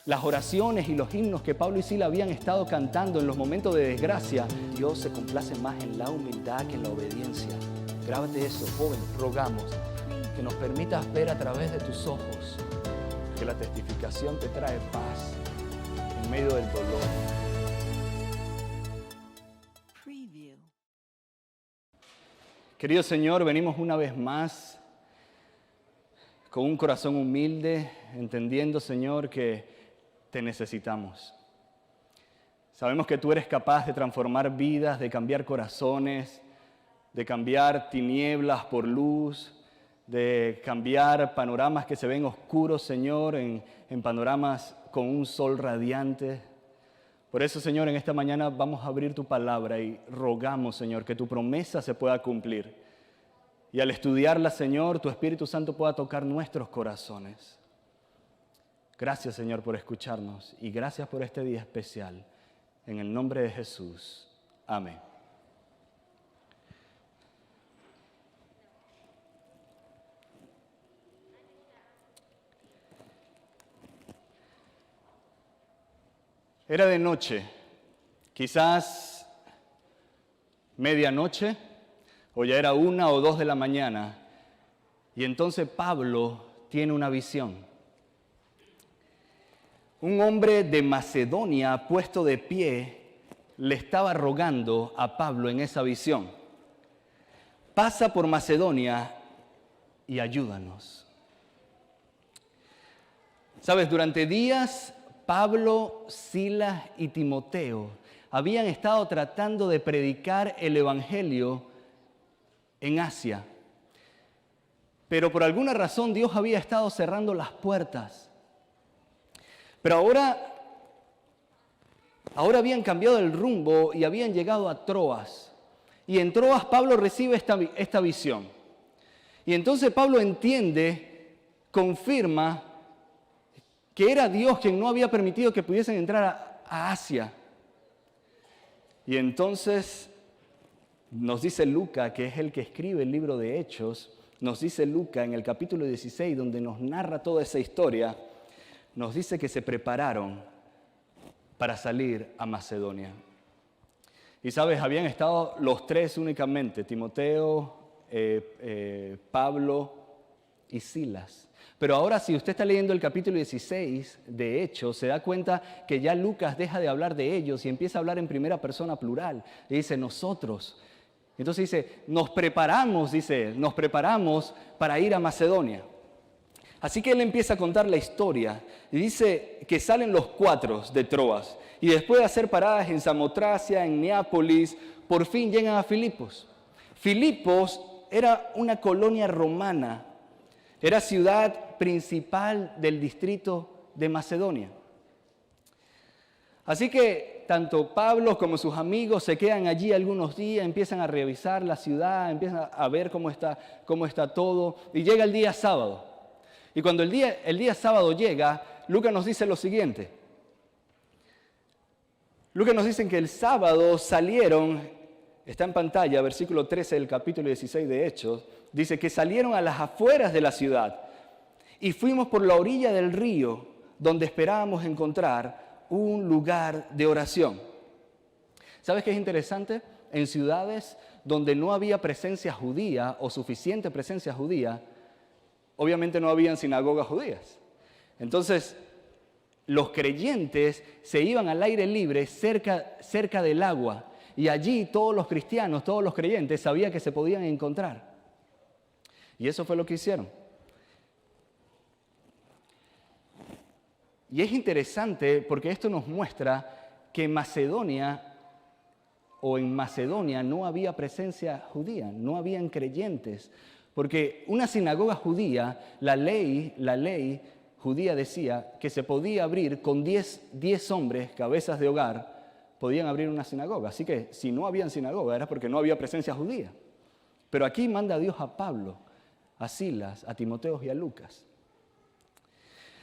Las oraciones y los himnos que Pablo y Sila habían estado cantando en los momentos de desgracia, Dios se complace más en la humildad que en la obediencia. Grábate eso, joven, rogamos que nos permitas ver a través de tus ojos que la testificación te trae paz en medio del dolor. Querido Señor, venimos una vez más con un corazón humilde, entendiendo, Señor, que te necesitamos. Sabemos que tú eres capaz de transformar vidas, de cambiar corazones, de cambiar tinieblas por luz, de cambiar panoramas que se ven oscuros, Señor, en panoramas con un sol radiante. Por eso, Señor, en esta mañana vamos a abrir tu palabra y rogamos, Señor, que tu promesa se pueda cumplir. Y al estudiarla, Señor, tu Espíritu Santo pueda tocar nuestros corazones. Gracias, Señor, por escucharnos y gracias por este día especial. En el nombre de Jesús. Amén. Era de noche, quizás medianoche, o ya era 1 o 2 de la mañana, y entonces Pablo tiene una visión. Un hombre de Macedonia, puesto de pie, le estaba rogando a Pablo en esa visión: pasa por Macedonia y ayúdanos. Sabes, durante días Pablo, Silas y Timoteo habían estado tratando de predicar el Evangelio en Asia. Pero por alguna razón Dios había estado cerrando las puertas. Pero ahora habían cambiado el rumbo y habían llegado a Troas. Y en Troas Pablo recibe esta visión. Y entonces Pablo entiende, confirma que era Dios quien no había permitido que pudiesen entrar a Asia. Y entonces nos dice Lucas, que es el que escribe el libro de Hechos, nos dice Lucas en el capítulo 16, donde nos narra toda esa historia, nos dice que se prepararon para salir a Macedonia. Y sabes, habían estado los tres únicamente, Timoteo, Pablo y Silas. Pero ahora, si usted está leyendo el capítulo 16 de Hechos, se da cuenta que ya Lucas deja de hablar de ellos y empieza a hablar en primera persona plural. Y dice, nosotros. Entonces dice, nos preparamos para ir a Macedonia. Así que él empieza a contar la historia y dice que salen los 4 de Troas. Y después de hacer paradas en Samotracia, en Neápolis, por fin llegan a Filipos. Filipos era una colonia romana. Era ciudad principal del distrito de Macedonia. Así que tanto Pablo como sus amigos se quedan allí algunos días, empiezan a revisar la ciudad, empiezan a ver cómo está todo, y llega el día sábado. Y cuando el día sábado llega, Lucas nos dice lo siguiente. Lucas nos dice que el sábado salieron, está en pantalla, versículo 13 del capítulo 16 de Hechos, dice que salieron a las afueras de la ciudad y fuimos por la orilla del río donde esperábamos encontrar un lugar de oración. ¿Sabes qué es interesante? En ciudades donde no había presencia judía o suficiente presencia judía, obviamente no habían sinagogas judías. Entonces, los creyentes se iban al aire libre cerca del agua y allí todos los cristianos, todos los creyentes sabían que se podían encontrar. Y eso fue lo que hicieron. Y es interesante porque esto nos muestra que en Macedonia no había presencia judía, no habían creyentes. Porque una sinagoga judía, la ley judía decía que se podía abrir con 10 hombres, cabezas de hogar, podían abrir una sinagoga. Así que si no había sinagoga era porque no había presencia judía. Pero aquí manda Dios a Pablo, a Silas, a Timoteo y a Lucas.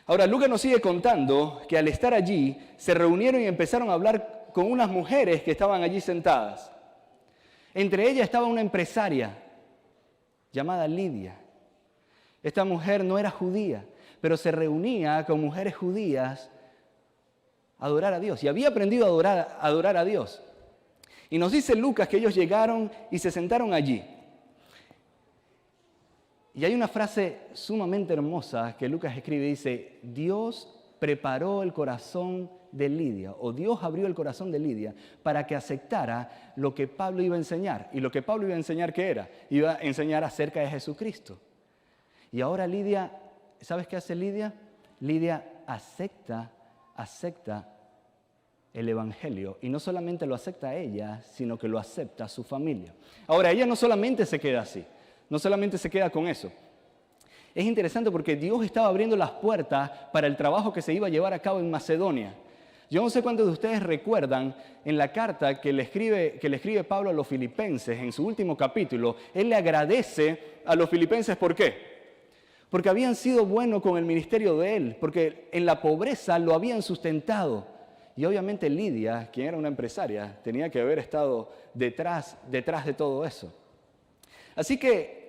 Ahora, Lucas nos sigue contando que al estar allí se reunieron y empezaron a hablar con unas mujeres que estaban allí sentadas. Entre ellas estaba una empresaria llamada Lidia. Esta mujer no era judía, pero se reunía con mujeres judías adorar a Dios y había aprendido a adorar a Dios. Y nos dice Lucas que ellos llegaron y se sentaron allí. Y hay una frase sumamente hermosa que Lucas escribe, dice, Dios preparó el corazón de Lidia, o Dios abrió el corazón de Lidia para que aceptara lo que Pablo iba a enseñar. Y lo que Pablo iba a enseñar, ¿qué era? Iba a enseñar acerca de Jesucristo. Y ahora Lidia, ¿sabes qué hace Lidia? Lidia acepta el Evangelio. Y no solamente lo acepta ella, sino que lo acepta su familia. Ahora, ella no solamente se queda así, no solamente se queda con eso. Es interesante porque Dios estaba abriendo las puertas para el trabajo que se iba a llevar a cabo en Macedonia. Yo no sé cuántos de ustedes recuerdan en la carta que le escribe Pablo a los filipenses en su último capítulo. Él le agradece a los filipenses, ¿por qué? Porque habían sido buenos con el ministerio de él, porque en la pobreza lo habían sustentado. Y obviamente Lidia, quien era una empresaria, tenía que haber estado detrás de todo eso. Así que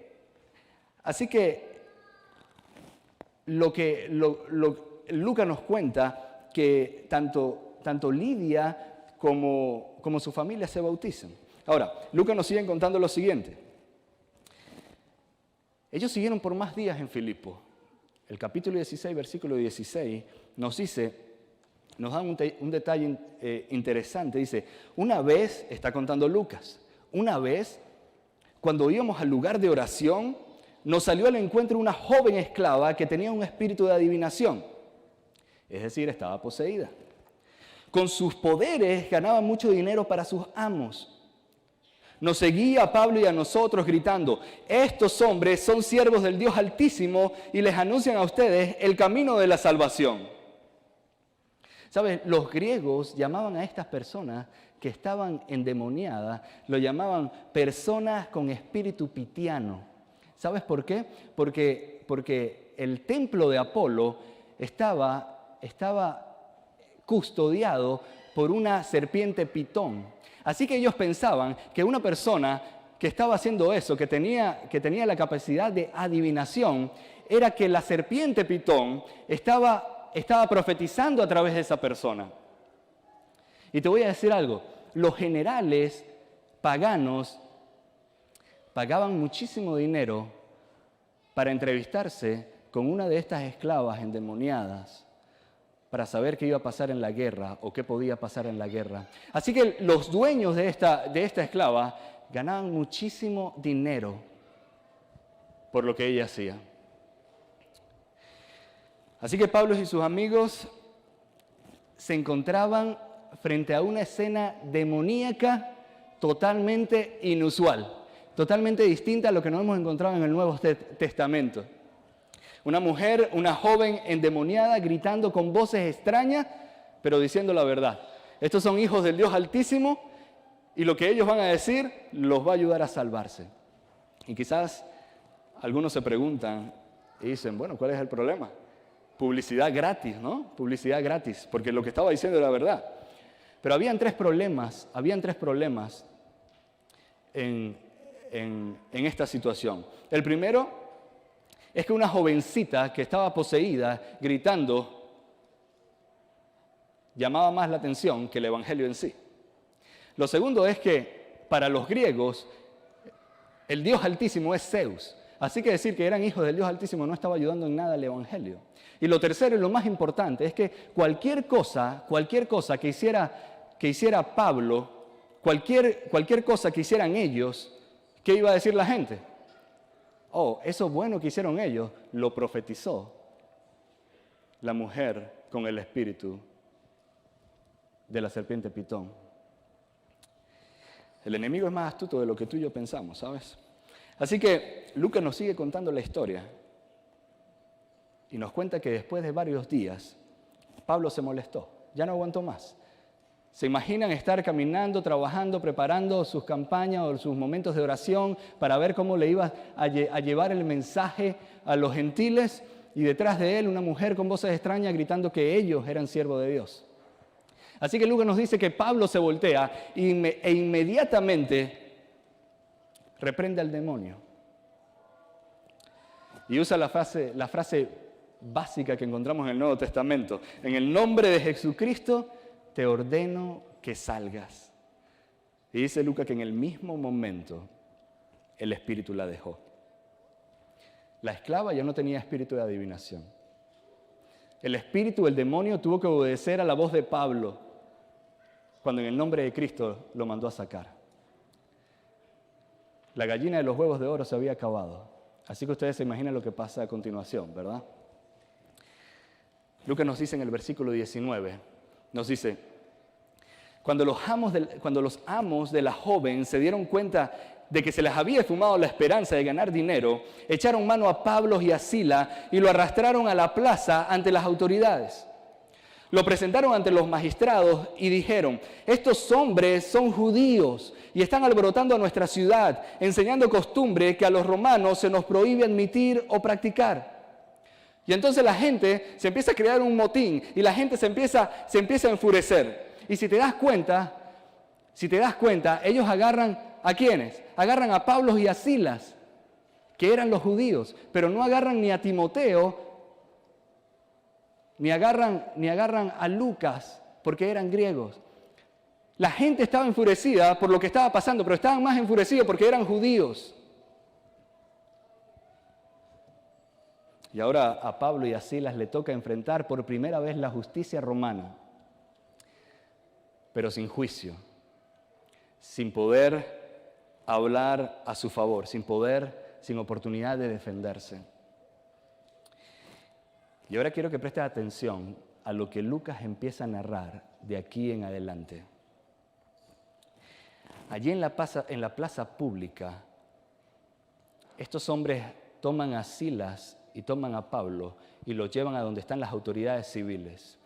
Lucas nos cuenta que tanto Lidia como su familia se bautizan. Ahora, Lucas nos sigue contando lo siguiente. Ellos siguieron por más días en Filipo. El capítulo 16, versículo 16, nos da un detalle interesante. Dice, una vez, está contando Lucas, una vez, cuando íbamos al lugar de oración, nos salió al encuentro una joven esclava que tenía un espíritu de adivinación. Es decir, estaba poseída. Con sus poderes ganaba mucho dinero para sus amos. Nos seguía a Pablo y a nosotros gritando, estos hombres son siervos del Dios Altísimo y les anuncian a ustedes el camino de la salvación. ¿Sabes? Los griegos llamaban a estas personas que estaban endemoniadas, lo llamaban personas con espíritu pitiano. ¿Sabes por qué? Porque el templo de Apolo estaba custodiado por una serpiente pitón. Así que ellos pensaban que una persona que estaba haciendo eso, que tenía la capacidad de adivinación, era que la serpiente pitón estaba profetizando a través de esa persona. Y te voy a decir algo, los generales paganos pagaban muchísimo dinero para entrevistarse con una de estas esclavas endemoniadas para saber qué iba a pasar en la guerra o qué podía pasar en la guerra. Así que los dueños de esta esclava ganaban muchísimo dinero por lo que ella hacía. Así que Pablo y sus amigos se encontraban frente a una escena demoníaca totalmente inusual, totalmente distinta a lo que nos hemos encontrado en el Nuevo Testamento. Una mujer, una joven endemoniada, gritando con voces extrañas, pero diciendo la verdad. Estos son hijos del Dios Altísimo y lo que ellos van a decir los va a ayudar a salvarse. Y quizás algunos se preguntan y dicen, bueno, ¿cuál es el problema? Publicidad gratis, ¿no? Publicidad gratis, porque lo que estaba diciendo era verdad. Pero habían tres problemas en esta situación. El primero es que una jovencita que estaba poseída, gritando, llamaba más la atención que el Evangelio en sí. Lo segundo es que para los griegos, el Dios Altísimo es Zeus. Así que decir que eran hijos del Dios Altísimo no estaba ayudando en nada al Evangelio. Y lo tercero y lo más importante es que cualquier cosa que hiciera Pablo, cualquier cosa que hicieran ellos, ¿qué iba a decir la gente? Oh, eso bueno que hicieron ellos, lo profetizó la mujer con el espíritu de la serpiente pitón. El enemigo es más astuto de lo que tú y yo pensamos, ¿sabes? Así que Lucas nos sigue contando la historia y nos cuenta que después de varios días, Pablo se molestó, ya no aguantó más. ¿Se imaginan estar caminando, trabajando, preparando sus campañas o sus momentos de oración para ver cómo le iba a llevar el mensaje a los gentiles? Y detrás de él una mujer con voces extrañas gritando que ellos eran siervos de Dios. Así que Lucas nos dice que Pablo se voltea e inmediatamente reprende al demonio. Y usa la frase básica que encontramos en el Nuevo Testamento. En el nombre de Jesucristo, te ordeno que salgas. Y dice Lucas que en el mismo momento el espíritu la dejó. La esclava ya no tenía espíritu de adivinación. El espíritu, el demonio, tuvo que obedecer a la voz de Pablo cuando en el nombre de Cristo lo mandó a sacar. La gallina de los huevos de oro se había acabado. Así que ustedes se imaginan lo que pasa a continuación, ¿verdad? Lucas nos dice en el versículo 19, nos dice, cuando los amos de la joven se dieron cuenta de que se les había esfumado la esperanza de ganar dinero, echaron mano a Pablo y a Silas y lo arrastraron a la plaza ante las autoridades. Lo presentaron ante los magistrados y dijeron, estos hombres son judíos y están alborotando a nuestra ciudad, enseñando costumbres que a los romanos se nos prohíbe admitir o practicar. Y entonces la gente se empieza a crear un motín y la gente se empieza a enfurecer. Y si te das cuenta, ellos agarran ¿a quiénes? Agarran a Pablo y a Silas, que eran los judíos, pero no agarran ni a Timoteo, ni agarran a Lucas, porque eran griegos. La gente estaba enfurecida por lo que estaba pasando, pero estaban más enfurecidos porque eran judíos. Y ahora a Pablo y a Silas le toca enfrentar por primera vez la justicia romana, pero sin juicio, sin poder hablar a su favor, sin oportunidad de defenderse. Y ahora quiero que prestes atención a lo que Lucas empieza a narrar de aquí en adelante. Allí en la plaza pública, estos hombres toman a Silas y toman a Pablo y los llevan a donde están las autoridades civiles.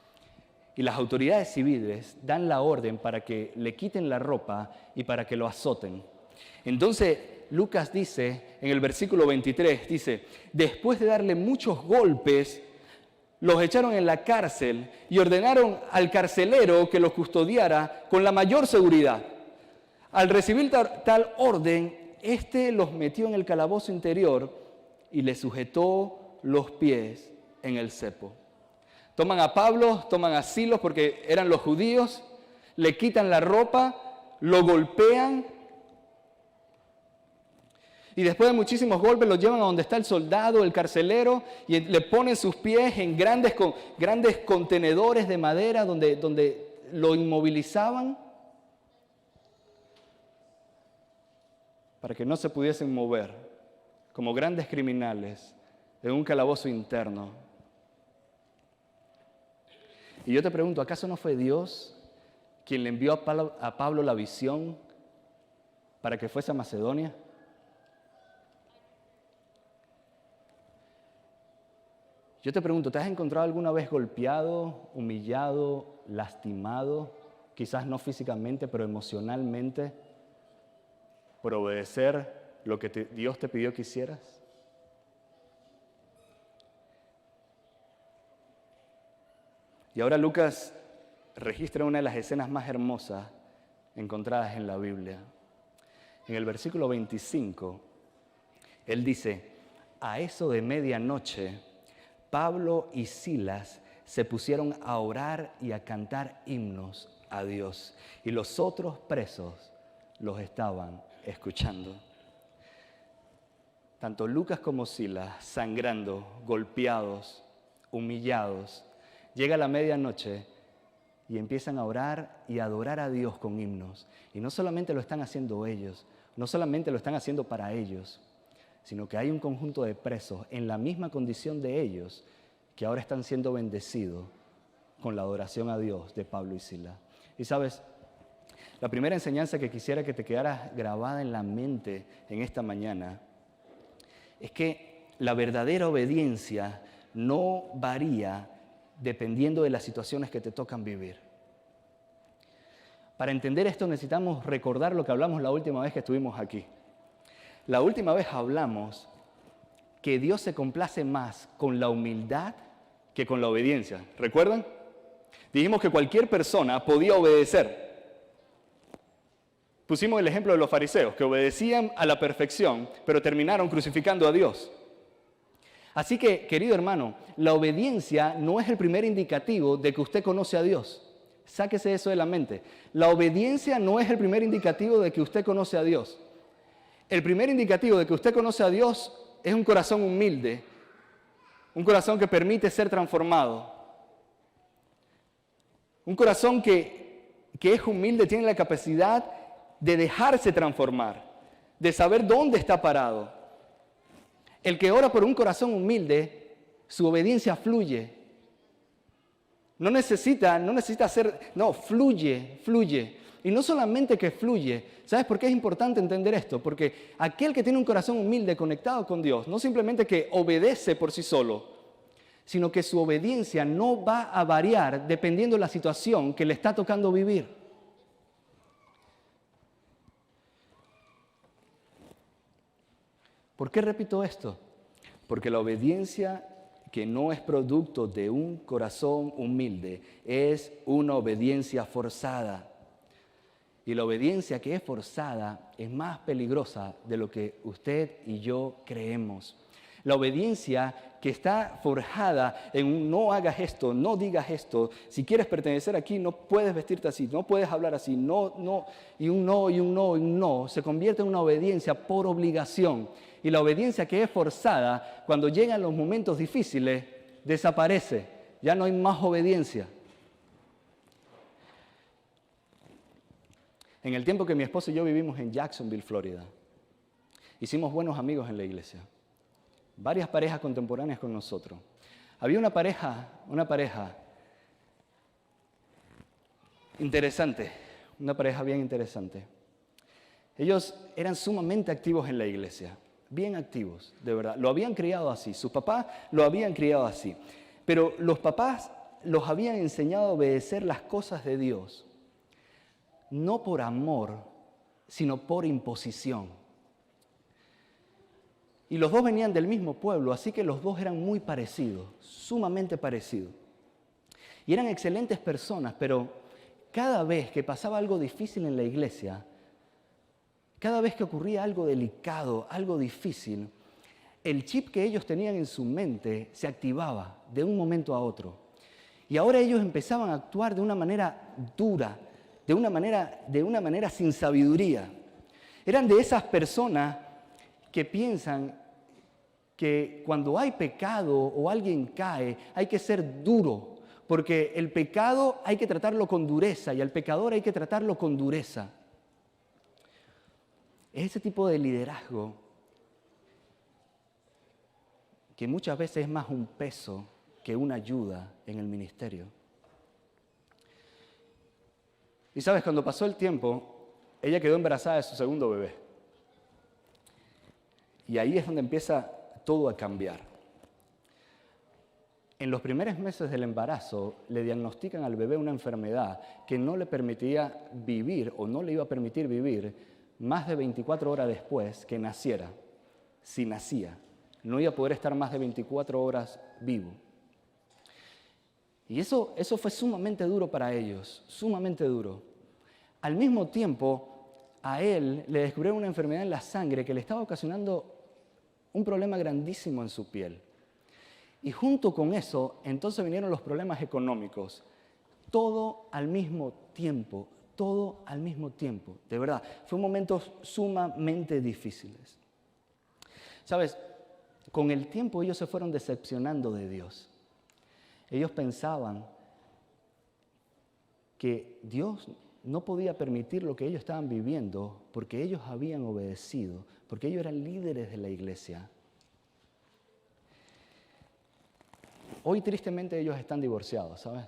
Y las autoridades civiles dan la orden para que le quiten la ropa y para que lo azoten. Entonces Lucas dice, en el versículo 23, dice, después de darle muchos golpes, los echaron en la cárcel y ordenaron al carcelero que los custodiara con la mayor seguridad. Al recibir tal orden, éste los metió en el calabozo interior y le sujetó los pies en el cepo. Toman a Pablo, toman a Silas porque eran los judíos, le quitan la ropa, lo golpean y después de muchísimos golpes lo llevan a donde está el soldado, el carcelero, y le ponen sus pies en grandes contenedores de madera donde lo inmovilizaban para que no se pudiesen mover como grandes criminales en un calabozo interno. Y yo te pregunto, ¿acaso no fue Dios quien le envió a Pablo la visión para que fuese a Macedonia? Yo te pregunto, ¿te has encontrado alguna vez golpeado, humillado, lastimado, quizás no físicamente, pero emocionalmente, por obedecer lo que Dios te pidió que hicieras? Y ahora Lucas registra una de las escenas más hermosas encontradas en la Biblia. En el versículo 25, él dice, a eso de medianoche, Pablo y Silas se pusieron a orar y a cantar himnos a Dios, y los otros presos los estaban escuchando. Tanto Lucas como Silas, sangrando, golpeados, humillados, llega la medianoche y empiezan a orar y a adorar a Dios con himnos. Y no solamente lo están haciendo ellos, no solamente lo están haciendo para ellos, sino que hay un conjunto de presos en la misma condición de ellos que ahora están siendo bendecidos con la adoración a Dios de Pablo y Silas. Y sabes, la primera enseñanza que quisiera que te quedara grabada en la mente en esta mañana es que la verdadera obediencia no varía dependiendo de las situaciones que te tocan vivir. Para entender esto necesitamos recordar lo que hablamos la última vez que estuvimos aquí. La última vez hablamos que Dios se complace más con la humildad que con la obediencia. ¿Recuerdan? Dijimos que cualquier persona podía obedecer. Pusimos el ejemplo de los fariseos, que obedecían a la perfección, pero terminaron crucificando a Dios. Así que, querido hermano, la obediencia no es el primer indicativo de que usted conoce a Dios. Sáquese eso de la mente. La obediencia no es el primer indicativo de que usted conoce a Dios. El primer indicativo de que usted conoce a Dios es un corazón humilde, un corazón que permite ser transformado. Un corazón que es humilde tiene la capacidad de dejarse transformar, de saber dónde está parado. El que ora por un corazón humilde, su obediencia fluye. No necesita fluye. Y no solamente que fluye. ¿Sabes por qué es importante entender esto? Porque aquel que tiene un corazón humilde conectado con Dios, no simplemente que obedece por sí solo, sino que su obediencia no va a variar dependiendo de la situación que le está tocando vivir. ¿Por qué repito esto? Porque la obediencia que no es producto de un corazón humilde es una obediencia forzada. Y la obediencia que es forzada es más peligrosa de lo que usted y yo creemos. La obediencia que está forjada en un no hagas esto, no digas esto, si quieres pertenecer aquí no puedes vestirte así, no puedes hablar así, y un no, se convierte en una obediencia por obligación. Y la obediencia que es forzada, cuando llegan los momentos difíciles, desaparece. Ya no hay más obediencia. En el tiempo que mi esposo y yo vivimos en Jacksonville, Florida, hicimos buenos amigos en la iglesia. Varias parejas contemporáneas con nosotros. Había una pareja interesante, una pareja bien interesante. Ellos eran sumamente activos en la iglesia. Bien activos, de verdad. Lo habían criado así, sus papás lo habían criado así. Pero los papás los habían enseñado a obedecer las cosas de Dios, no por amor, sino por imposición. Y los dos venían del mismo pueblo, así que los dos eran muy parecidos, sumamente parecidos. Y eran excelentes personas, pero cada vez que pasaba algo difícil en la iglesia, cada vez que ocurría algo delicado, algo difícil, el chip que ellos tenían en su mente se activaba de un momento a otro. Y ahora ellos empezaban a actuar de una manera dura, de una manera sin sabiduría. Eran de esas personas que piensan que cuando hay pecado o alguien cae, hay que ser duro, porque el pecado hay que tratarlo con dureza y al pecador hay que tratarlo con dureza. Es ese tipo de liderazgo que muchas veces es más un peso que una ayuda en el ministerio. Y sabes, cuando pasó el tiempo, ella quedó embarazada de su segundo bebé. Y ahí es donde empieza todo a cambiar. En los primeros meses del embarazo le diagnostican al bebé una enfermedad que no le permitía vivir o no le iba a permitir vivir más de 24 horas después que naciera. Si nacía, no iba a poder estar más de 24 horas vivo. Y eso fue sumamente duro para ellos, sumamente duro. Al mismo tiempo, a él le descubrieron una enfermedad en la sangre que le estaba ocasionando un problema grandísimo en su piel. Y junto con eso, entonces vinieron los problemas económicos. Todo al mismo tiempo, de verdad. Fueron momentos sumamente difíciles. ¿Sabes? Con el tiempo ellos se fueron decepcionando de Dios. Ellos pensaban que Dios no podía permitir lo que ellos estaban viviendo porque ellos habían obedecido, porque ellos eran líderes de la iglesia. Hoy tristemente ellos están divorciados, ¿sabes?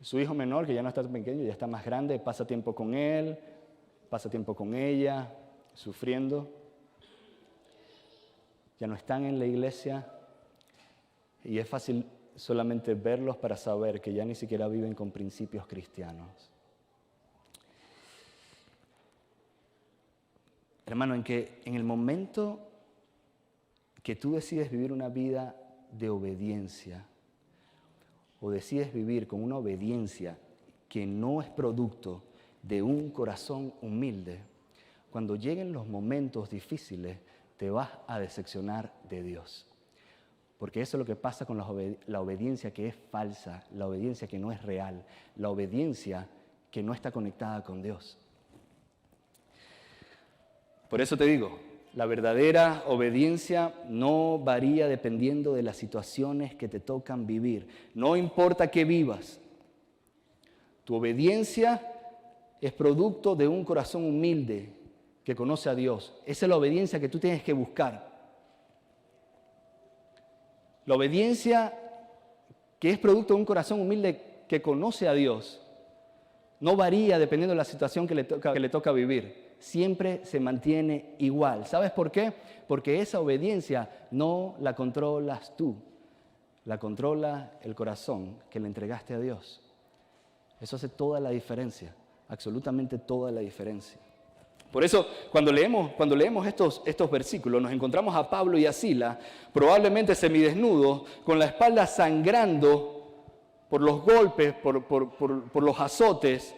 Su hijo menor, que ya no está tan pequeño, ya está más grande, pasa tiempo con él, pasa tiempo con ella, sufriendo. Ya no están en la iglesia y es fácil solamente verlos para saber que ya ni siquiera viven con principios cristianos. Hermano, en el momento que tú decides vivir una vida de obediencia o decides vivir con una obediencia que no es producto de un corazón humilde, cuando lleguen los momentos difíciles te vas a decepcionar de Dios. Porque eso es lo que pasa con la obediencia que es falsa, la obediencia que no es real, la obediencia que no está conectada con Dios. Por eso te digo, la verdadera obediencia no varía dependiendo de las situaciones que te tocan vivir. No importa qué vivas. Tu obediencia es producto de un corazón humilde que conoce a Dios. Esa es la obediencia que tú tienes que buscar. La obediencia que es producto de un corazón humilde que conoce a Dios no varía dependiendo de la situación que le toca vivir. Siempre se mantiene igual. ¿Sabes por qué? Porque esa obediencia no la controlas tú. La controla el corazón que le entregaste a Dios. Eso hace toda la diferencia, absolutamente toda la diferencia. Por eso, cuando leemos estos versículos, nos encontramos a Pablo y a Silas, probablemente semidesnudos, con la espalda sangrando por los golpes, por los azotes,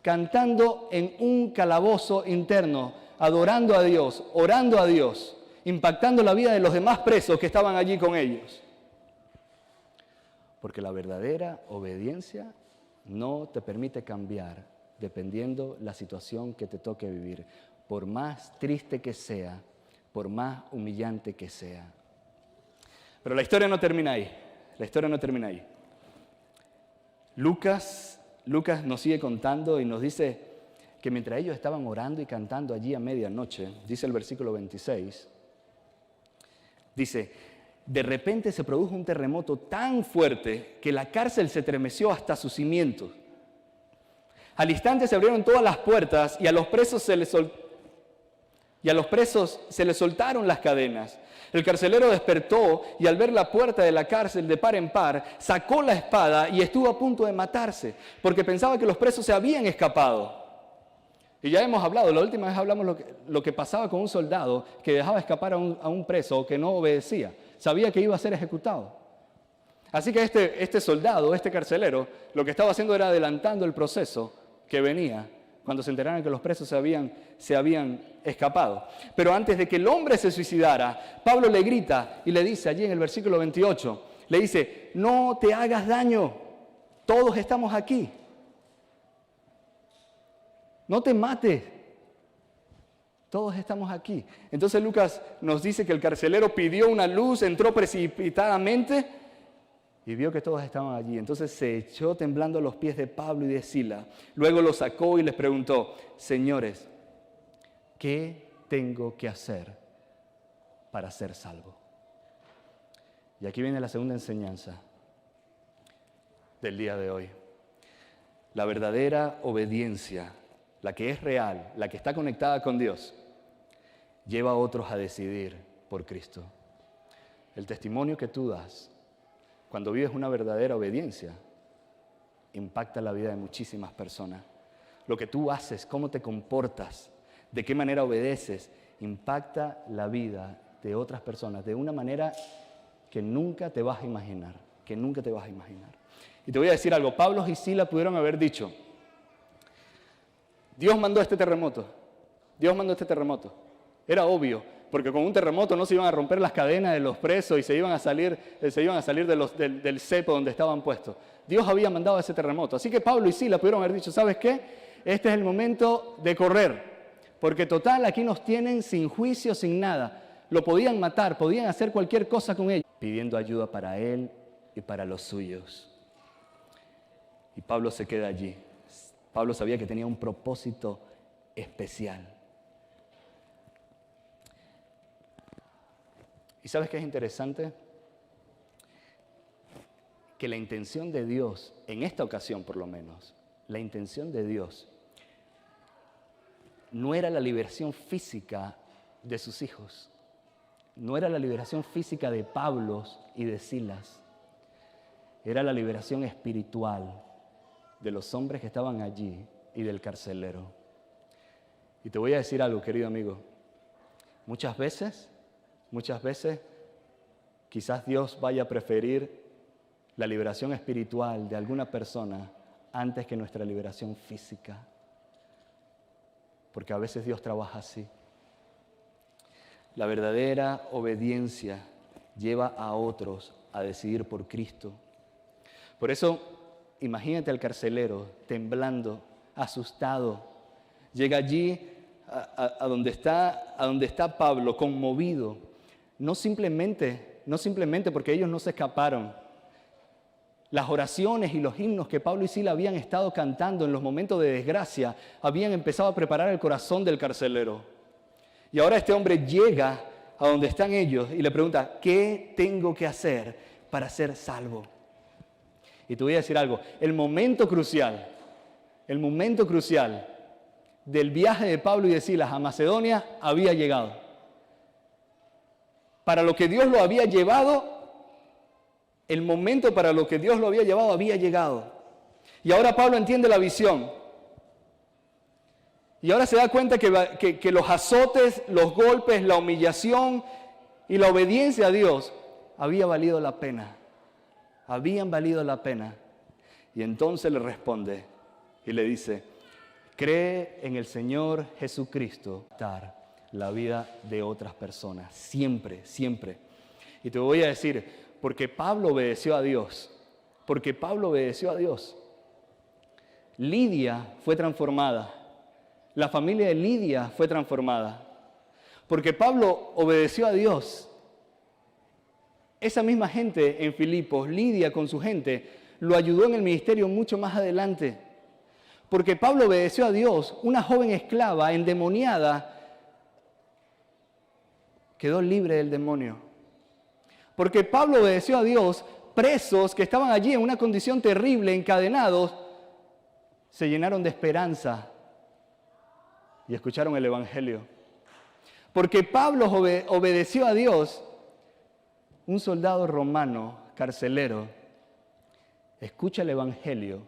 cantando en un calabozo interno, adorando a Dios, orando a Dios, impactando la vida de los demás presos que estaban allí con ellos. Porque la verdadera obediencia no te permite cambiar dependiendo la situación que te toque vivir, por más triste que sea, por más humillante que sea. Pero la historia no termina ahí. La historia no termina ahí. Lucas nos sigue contando y nos dice que mientras ellos estaban orando y cantando allí a medianoche, dice el versículo 26, dice: de repente se produjo un terremoto tan fuerte que la cárcel se estremeció hasta sus cimientos. Al instante se abrieron todas las puertas y a los presos se les soltaron las cadenas. El carcelero despertó y al ver la puerta de la cárcel de par en par, sacó la espada y estuvo a punto de matarse, porque pensaba que los presos se habían escapado. Y ya hemos hablado, la última vez hablamos lo que pasaba con un soldado que dejaba escapar a un preso o que no obedecía. Sabía que iba a ser ejecutado. Así que este soldado, este carcelero, lo que estaba haciendo era adelantando el proceso que venía cuando se enteraron que los presos se habían escapado. Pero antes de que el hombre se suicidara, Pablo le grita y le dice allí en el versículo 28, le dice: no te hagas daño, todos estamos aquí. No te mates, todos estamos aquí. Entonces Lucas nos dice que el carcelero pidió una luz, entró precipitadamente y vio que todos estaban allí. Entonces se echó temblando a los pies de Pablo y de Silas. Luego los sacó y les preguntó: señores, ¿qué tengo que hacer para ser salvo? Y aquí viene la segunda enseñanza del día de hoy. La verdadera obediencia, la que es real, la que está conectada con Dios, lleva a otros a decidir por Cristo. El testimonio que tú das cuando vives una verdadera obediencia, impacta la vida de muchísimas personas. Lo que tú haces, cómo te comportas, de qué manera obedeces, impacta la vida de otras personas de una manera que nunca te vas a imaginar, Y te voy a decir algo, Pablo y Silas pudieron haber dicho: Dios mandó este terremoto. Era obvio, porque con un terremoto no se iban a romper las cadenas de los presos y se iban a salir del cepo donde estaban puestos. Dios había mandado ese terremoto. Así que Pablo y Silas pudieron haber dicho: ¿sabes qué? Este es el momento de correr, porque total aquí nos tienen sin juicio, sin nada. Lo podían matar, podían hacer cualquier cosa con ellos, pidiendo ayuda para él y para los suyos. Y Pablo se queda allí. Pablo sabía que tenía un propósito especial. ¿Y sabes qué es interesante? Que la intención de Dios, en esta ocasión por lo menos, la intención de Dios no era la liberación física de sus hijos, no era la liberación física de Pablo y de Silas, era la liberación espiritual de los hombres que estaban allí y del carcelero. Y te voy a decir algo, querido amigo, muchas veces, quizás Dios vaya a preferir la liberación espiritual de alguna persona antes que nuestra liberación física. Porque a veces Dios trabaja así. La verdadera obediencia lleva a otros a decidir por Cristo. Por eso, imagínate al carcelero temblando, asustado. Llega allí a donde está Pablo, conmovido. No simplemente porque ellos no se escaparon. Las oraciones y los himnos que Pablo y Sila habían estado cantando en los momentos de desgracia habían empezado a preparar el corazón del carcelero. Y ahora este hombre llega a donde están ellos y le pregunta, ¿qué tengo que hacer para ser salvo? Y te voy a decir algo, el momento crucial del viaje de Pablo y de Silas a Macedonia había llegado. Para lo que Dios lo había llevado, el momento para lo que Dios lo había llevado había llegado. Y ahora Pablo entiende la visión. Y ahora se da cuenta que los azotes, los golpes, la humillación y la obediencia a Dios habían valido la pena. Y entonces le responde y le dice, cree en el Señor Jesucristo, dar la vida de otras personas, siempre, siempre. Y te voy a decir, porque Pablo obedeció a Dios, Lidia fue transformada, la familia de Lidia fue transformada, porque Pablo obedeció a Dios. Esa misma gente en Filipos, Lidia con su gente, lo ayudó en el ministerio mucho más adelante. Porque Pablo obedeció a Dios, una joven esclava endemoniada quedó libre del demonio. Porque Pablo obedeció a Dios, presos que estaban allí en una condición terrible, encadenados, se llenaron de esperanza y escucharon el Evangelio. Porque Pablo obedeció a Dios, un soldado romano, carcelero, escucha el Evangelio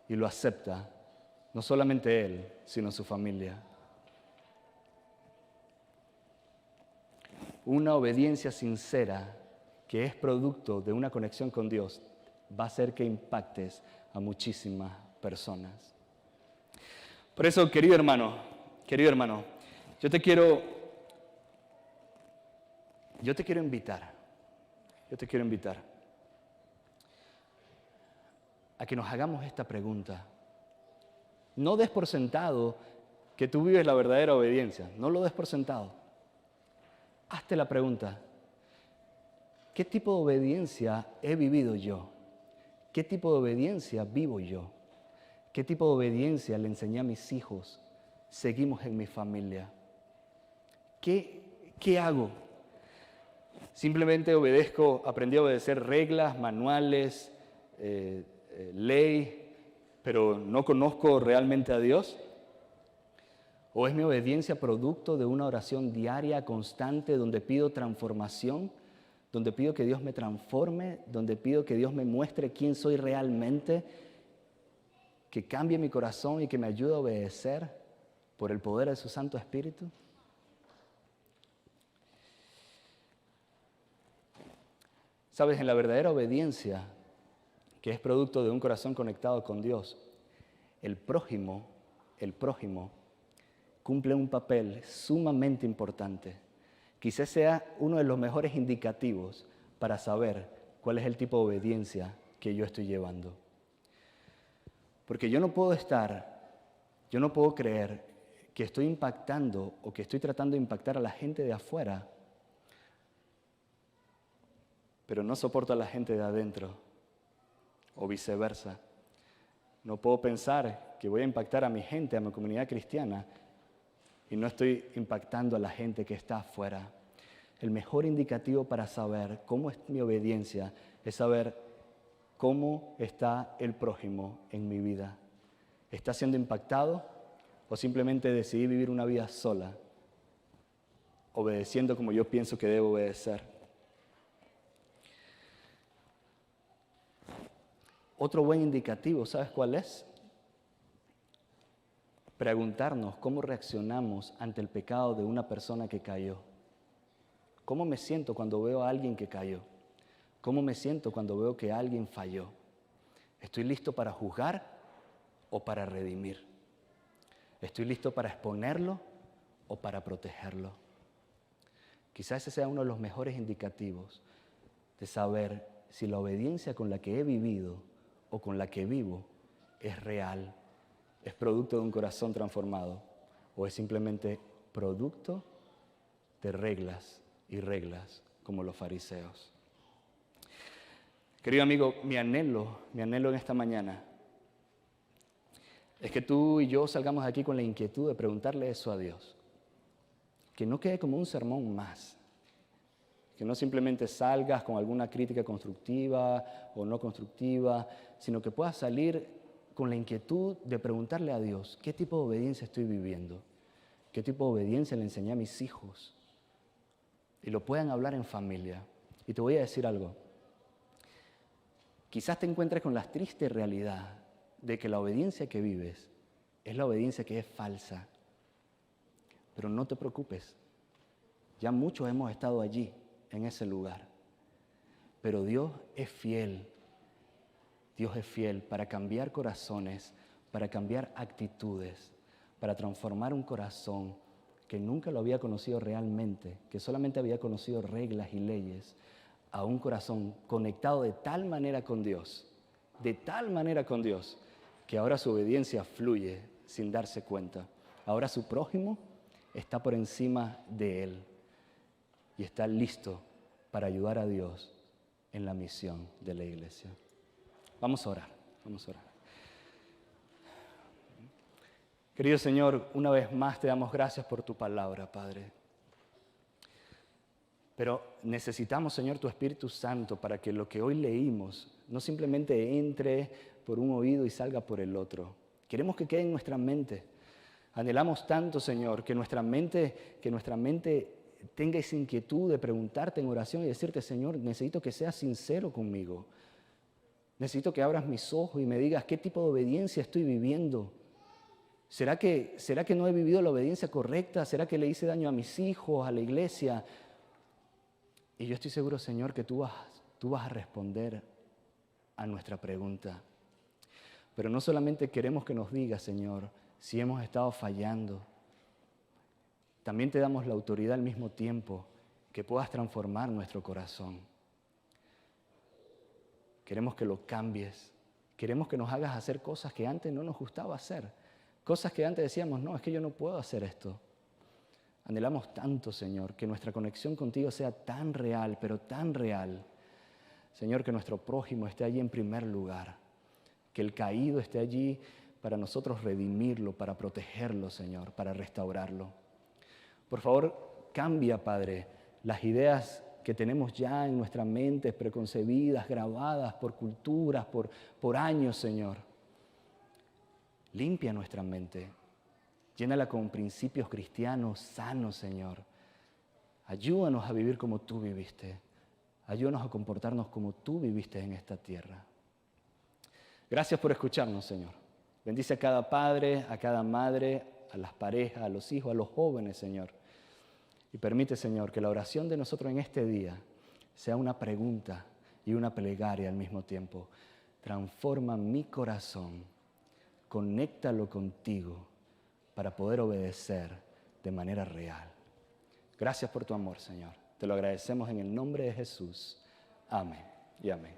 y lo acepta, no solamente él, sino su familia. Una obediencia sincera que es producto de una conexión con Dios va a hacer que impactes a muchísimas personas. Por eso, querido hermano, yo te quiero invitar a que nos hagamos esta pregunta. No des por sentado que tú vives la verdadera obediencia, no lo des por sentado. Hazte la pregunta, ¿qué tipo de obediencia he vivido yo? ¿Qué tipo de obediencia vivo yo? ¿Qué tipo de obediencia le enseñé a mis hijos? Seguimos en mi familia. ¿Qué hago? Simplemente aprendí a obedecer reglas, manuales, ley, pero no conozco realmente a Dios. ¿O es mi obediencia producto de una oración diaria, constante, donde pido transformación, donde pido que Dios me transforme, donde pido que Dios me muestre quién soy realmente, que cambie mi corazón y que me ayude a obedecer por el poder de su Santo Espíritu? Sabes, en la verdadera obediencia, que es producto de un corazón conectado con Dios, el prójimo cumple un papel sumamente importante. Quizás sea uno de los mejores indicativos para saber cuál es el tipo de obediencia que yo estoy llevando. Porque yo no puedo creer que estoy impactando o que estoy tratando de impactar a la gente de afuera, pero no soporto a la gente de adentro, o viceversa. No puedo pensar que voy a impactar a mi gente, a mi comunidad cristiana, y no estoy impactando a la gente que está afuera. El mejor indicativo para saber cómo es mi obediencia es saber cómo está el prójimo en mi vida. ¿Está siendo impactado o simplemente decidí vivir una vida sola, obedeciendo como yo pienso que debo obedecer? Otro buen indicativo, ¿sabes cuál es? Preguntarnos cómo reaccionamos ante el pecado de una persona que cayó. ¿Cómo me siento cuando veo a alguien que cayó? ¿Cómo me siento cuando veo que alguien falló? ¿Estoy listo para juzgar o para redimir? ¿Estoy listo para exponerlo o para protegerlo? Quizás ese sea uno de los mejores indicativos de saber si la obediencia con la que he vivido o con la que vivo es real, es producto de un corazón transformado o es simplemente producto de reglas y reglas como los fariseos. Querido amigo, mi anhelo en esta mañana es que tú y yo salgamos de aquí con la inquietud de preguntarle eso a Dios. Que no quede como un sermón más. Que no simplemente salgas con alguna crítica constructiva o no constructiva, sino que puedas salir con la inquietud de preguntarle a Dios, ¿qué tipo de obediencia estoy viviendo? ¿Qué tipo de obediencia le enseñé a mis hijos? Y lo puedan hablar en familia. Y te voy a decir algo. Quizás te encuentres con la triste realidad de que la obediencia que vives es la obediencia que es falsa. Pero no te preocupes. Ya muchos hemos estado allí, en ese lugar. Pero Dios es fiel. Dios es fiel para cambiar corazones, para cambiar actitudes, para transformar un corazón que nunca lo había conocido realmente, que solamente había conocido reglas y leyes, a un corazón conectado de tal manera con Dios, que ahora su obediencia fluye sin darse cuenta. Ahora su prójimo está por encima de él y está listo para ayudar a Dios en la misión de la iglesia. Vamos a orar. Querido Señor, una vez más te damos gracias por tu palabra, Padre. Pero necesitamos, Señor, tu Espíritu Santo para que lo que hoy leímos no simplemente entre por un oído y salga por el otro. Queremos que quede en nuestra mente. Anhelamos tanto, Señor, que nuestra mente tenga esa inquietud de preguntarte en oración y decirte, Señor, necesito que seas sincero conmigo. Necesito que abras mis ojos y me digas qué tipo de obediencia estoy viviendo. ¿Será que no he vivido la obediencia correcta? ¿Será que le hice daño a mis hijos, a la iglesia? Y yo estoy seguro, Señor, que tú vas a responder a nuestra pregunta. Pero no solamente queremos que nos digas, Señor, si hemos estado fallando. También te damos la autoridad al mismo tiempo que puedas transformar nuestro corazón. Queremos que lo cambies. Queremos que nos hagas hacer cosas que antes no nos gustaba hacer. Cosas que antes decíamos, no, es que yo no puedo hacer esto. Anhelamos tanto, Señor, que nuestra conexión contigo sea tan real, pero tan real. Señor, que nuestro prójimo esté allí en primer lugar. Que el caído esté allí para nosotros redimirlo, para protegerlo, Señor, para restaurarlo. Por favor, cambia, Padre, las ideas que tenemos ya en nuestra mente, preconcebidas, grabadas por culturas, por años, Señor. Limpia nuestra mente. Llénala con principios cristianos sanos, Señor. Ayúdanos a vivir como tú viviste. Ayúdanos a comportarnos como tú viviste en esta tierra. Gracias por escucharnos, Señor. Bendice a cada padre, a cada madre, a las parejas, a los hijos, a los jóvenes, Señor. Y permite, Señor, que la oración de nosotros en este día sea una pregunta y una plegaria al mismo tiempo. Transforma mi corazón, conéctalo contigo para poder obedecer de manera real. Gracias por tu amor, Señor. Te lo agradecemos en el nombre de Jesús. Amén y amén.